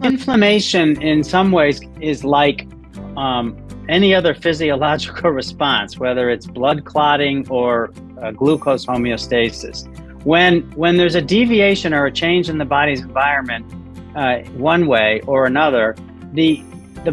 Inflammation in some ways is like any other physiological response, whether it's blood clotting or glucose homeostasis. When there's a deviation or a change in the body's environment one way or another, the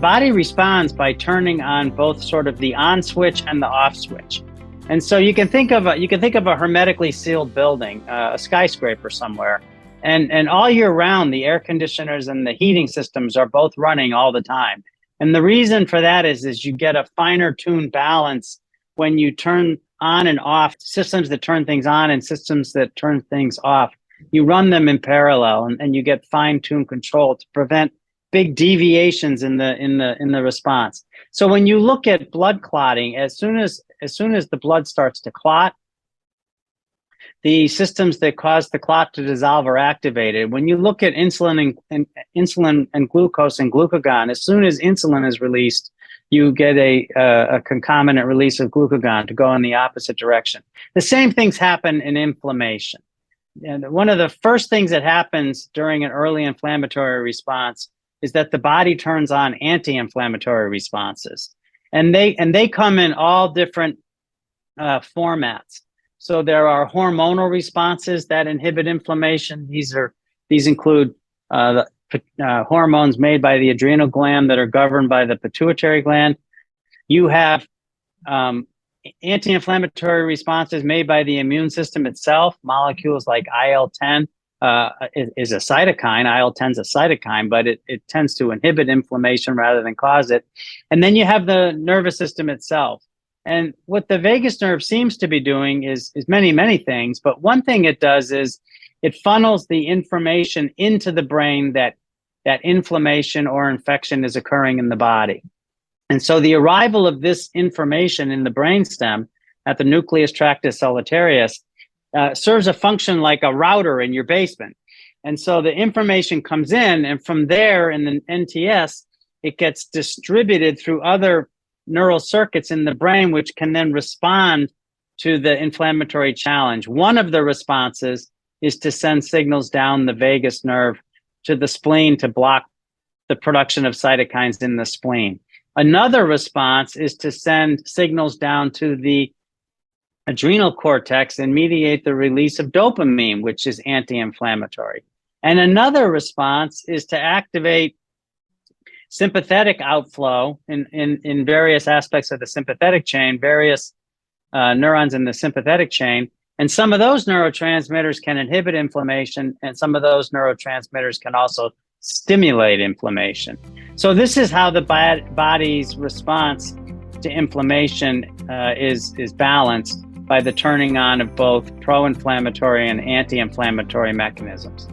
body responds by turning on both sort of the on switch and the off switch. And so you can think of a hermetically sealed building, a skyscraper somewhere. And all year round, the air conditioners and the heating systems are both running all the time. And the reason for that is you get a finer tuned balance when you turn on and off systems that turn things on and systems that turn things off. You run them in parallel and you get fine tuned control to prevent big deviations in the response. So when you look at blood clotting, as soon as the blood starts to clot, the systems that cause the clot to dissolve are activated. When you look at insulin and glucose and glucagon, as soon as insulin is released, you get a concomitant release of glucagon to go in the opposite direction. The same things happen in inflammation. And one of the first things that happens during an early inflammatory response is that the body turns on anti-inflammatory responses. And they come in all different formats. So there are hormonal responses that inhibit inflammation. These include the hormones made by the adrenal gland that are governed by the pituitary gland. You have anti-inflammatory responses made by the immune system itself. Molecules like IL-10 is a cytokine. IL-10 is a cytokine, but it tends to inhibit inflammation rather than cause it. And then you have the nervous system itself. And what the vagus nerve seems to be doing is many, many things. But one thing it does is it funnels the information into the brain that inflammation or infection is occurring in the body. And so the arrival of this information in the brainstem at the nucleus tractus solitarius serves a function like a router in your basement. And so the information comes in, and from there in the NTS, it gets distributed through other neural circuits in the brain, which can then respond to the inflammatory challenge. One of the responses is to send signals down the vagus nerve to the spleen to block the production of cytokines in the spleen. Another response is to send signals down to the adrenal cortex and mediate the release of dopamine, which is anti-inflammatory. And another response is to activate sympathetic outflow in various aspects of the sympathetic chain, various neurons in the sympathetic chain. And some of those neurotransmitters can inhibit inflammation, and some of those neurotransmitters can also stimulate inflammation. So this is how the body's response to inflammation is balanced by the turning on of both pro-inflammatory and anti-inflammatory mechanisms.